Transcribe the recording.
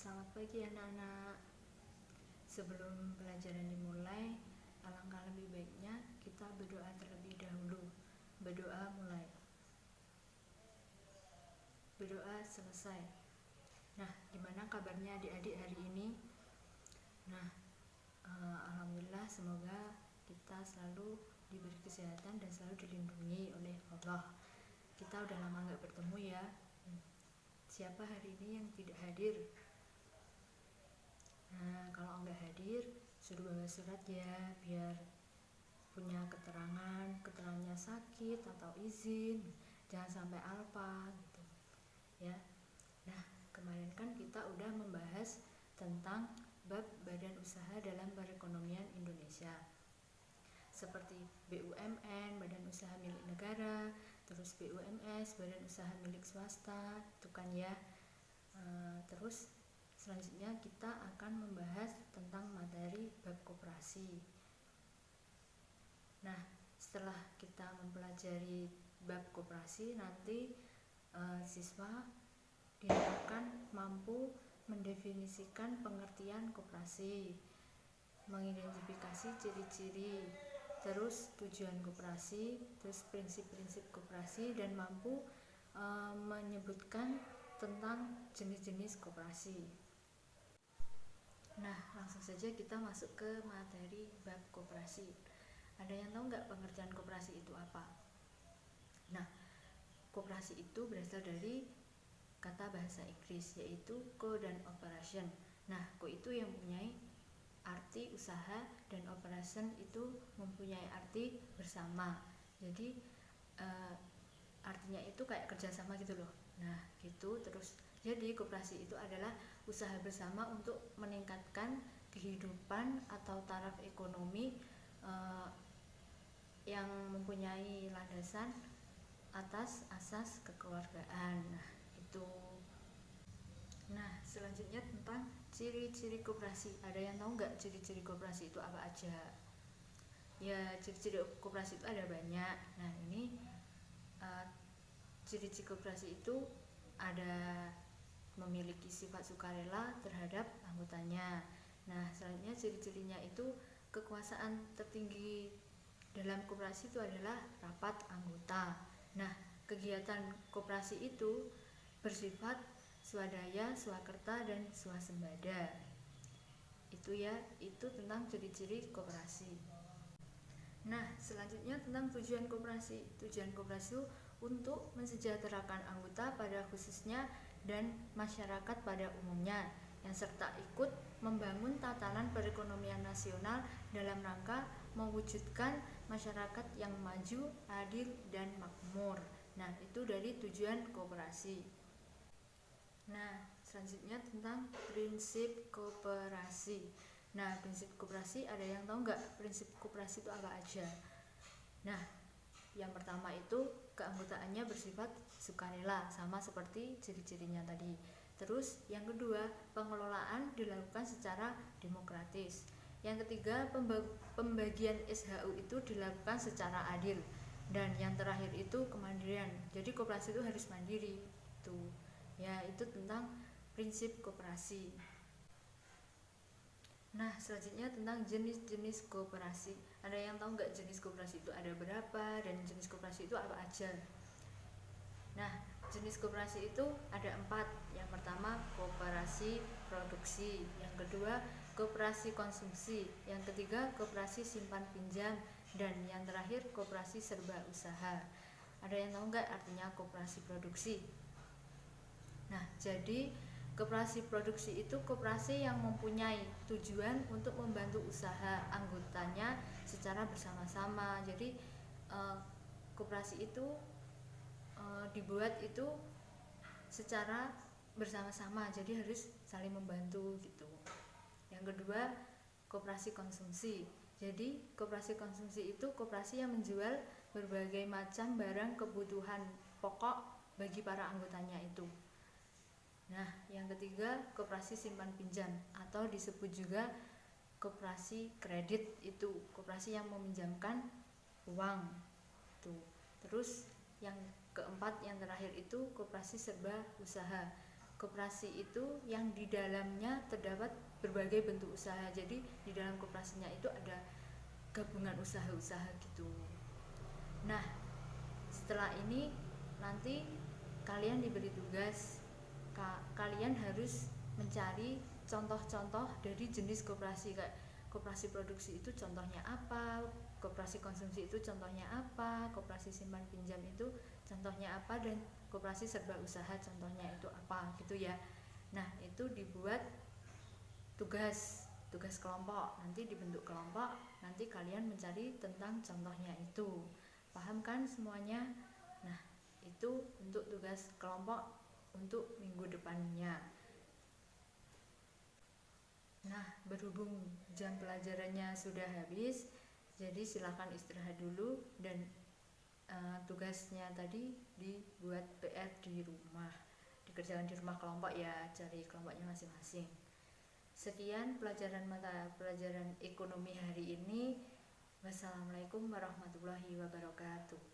Selamat pagi anak-anak. Sebelum pelajaran dimulai, alangkah lebih baiknya kita berdoa terlebih dahulu. Berdoa mulai. Berdoa selesai. Nah, gimana kabarnya adik-adik hari ini? Nah, alhamdulillah, semoga kita selalu diberi kesehatan dan selalu dilindungi oleh Allah. Kita udah lama gak bertemu ya. Siapa hari ini yang tidak hadir? Nah, kalau nggak hadir, suruh bawa surat ya, biar punya keterangannya sakit atau izin, jangan sampai alpa gitu ya. Nah, kemarin kan kita udah membahas tentang bab badan usaha dalam perekonomian Indonesia, seperti BUMN, badan usaha milik negara, terus BUMS, badan usaha milik swasta, itu kan ya. Terus selanjutnya kita akan membahas tentang materi bab koperasi. Nah, setelah kita mempelajari bab koperasi, nanti siswa diharapkan mampu mendefinisikan pengertian koperasi, mengidentifikasi ciri-ciri, terus tujuan koperasi, terus prinsip-prinsip koperasi, dan mampu menyebutkan tentang jenis-jenis koperasi. Nah, langsung saja kita masuk ke materi bab koperasi. Ada yang tahu nggak pengertian koperasi itu apa? Nah, koperasi itu berasal dari kata bahasa Inggris, yaitu co dan operation. Nah, co itu yang mempunyai arti usaha, dan operation itu mempunyai arti bersama. Jadi artinya itu kayak kerjasama gitu loh. Nah, gitu. Terus jadi koperasi itu adalah usaha bersama untuk meningkatkan kehidupan atau taraf ekonomi yang mempunyai landasan atas asas kekeluargaan. Nah, itu. Nah, selanjutnya tentang ciri-ciri koperasi. Ada yang tahu nggak ciri-ciri koperasi itu apa aja? Ya, ciri-ciri koperasi itu ada banyak. Nah, ini ciri-ciri koperasi itu ada memiliki sifat sukarela terhadap anggotanya. Nah, selanjutnya ciri-cirinya itu kekuasaan tertinggi dalam koperasi itu adalah rapat anggota. Nah, kegiatan koperasi itu bersifat swadaya, swakerta, dan swasembada. Itu ya, itu tentang ciri-ciri koperasi. Nah, selanjutnya tentang tujuan koperasi. Tujuan koperasi itu untuk mensejahterakan anggota pada khususnya dan masyarakat pada umumnya, yang serta ikut membangun tatanan perekonomian nasional dalam rangka mewujudkan masyarakat yang maju, adil, dan makmur. Nah, itu dari tujuan koperasi. Nah, selanjutnya tentang prinsip koperasi. Nah, prinsip koperasi, ada yang tahu nggak prinsip koperasi itu apa aja? Nah, yang pertama itu keanggotaannya bersifat sukarela, sama seperti ciri-cirinya tadi. Terus yang kedua, pengelolaan dilakukan secara demokratis. Yang ketiga, pembagian SHU itu dilakukan secara adil. Dan yang terakhir itu kemandirian. Jadi koperasi itu harus mandiri. Tuh. Ya, itu tentang prinsip koperasi. Nah, selanjutnya tentang jenis-jenis koperasi. Ada yang tahu nggak jenis koperasi itu ada berapa, dan jenis koperasi itu apa aja? Nah, jenis koperasi itu ada 4. Yang pertama, koperasi produksi. Yang kedua, koperasi konsumsi. Yang ketiga, koperasi simpan pinjam. Dan yang terakhir, koperasi serba usaha. Ada yang tahu nggak artinya koperasi produksi? Nah, jadi koperasi produksi itu koperasi yang mempunyai tujuan untuk membantu usaha anggotanya secara bersama-sama. Jadi koperasi itu dibuat itu secara bersama-sama, jadi harus saling membantu gitu. Yang kedua, koperasi konsumsi. Jadi koperasi konsumsi itu koperasi yang menjual berbagai macam barang kebutuhan pokok bagi para anggotanya itu. Nah, yang ketiga, koperasi simpan pinjam atau disebut juga koperasi kredit, itu koperasi yang meminjamkan uang tuh. Terus yang keempat, yang terakhir itu koperasi serba usaha. koperasi itu yang di dalamnya terdapat berbagai bentuk usaha. Jadi di dalam koperasinya itu ada gabungan usaha-usaha gitu. Nah, setelah ini nanti kalian diberi tugas, kalian harus mencari contoh-contoh dari jenis koperasi. Kayak koperasi produksi itu contohnya apa, koperasi konsumsi itu contohnya apa, koperasi simpan pinjam itu contohnya apa, dan koperasi serba usaha contohnya itu apa gitu ya. Nah, itu dibuat tugas kelompok, nanti dibentuk kelompok, nanti kalian mencari tentang contohnya itu. Paham kan semuanya? Nah, itu untuk tugas kelompok untuk minggu depannya. Nah, berhubung jam pelajarannya sudah habis, jadi silakan istirahat dulu, dan tugasnya tadi dibuat PR di rumah, dikerjakan di rumah kelompok ya, cari kelompoknya masing-masing. Sekian mata pelajaran ekonomi hari ini. Wassalamualaikum warahmatullahi wabarakatuh.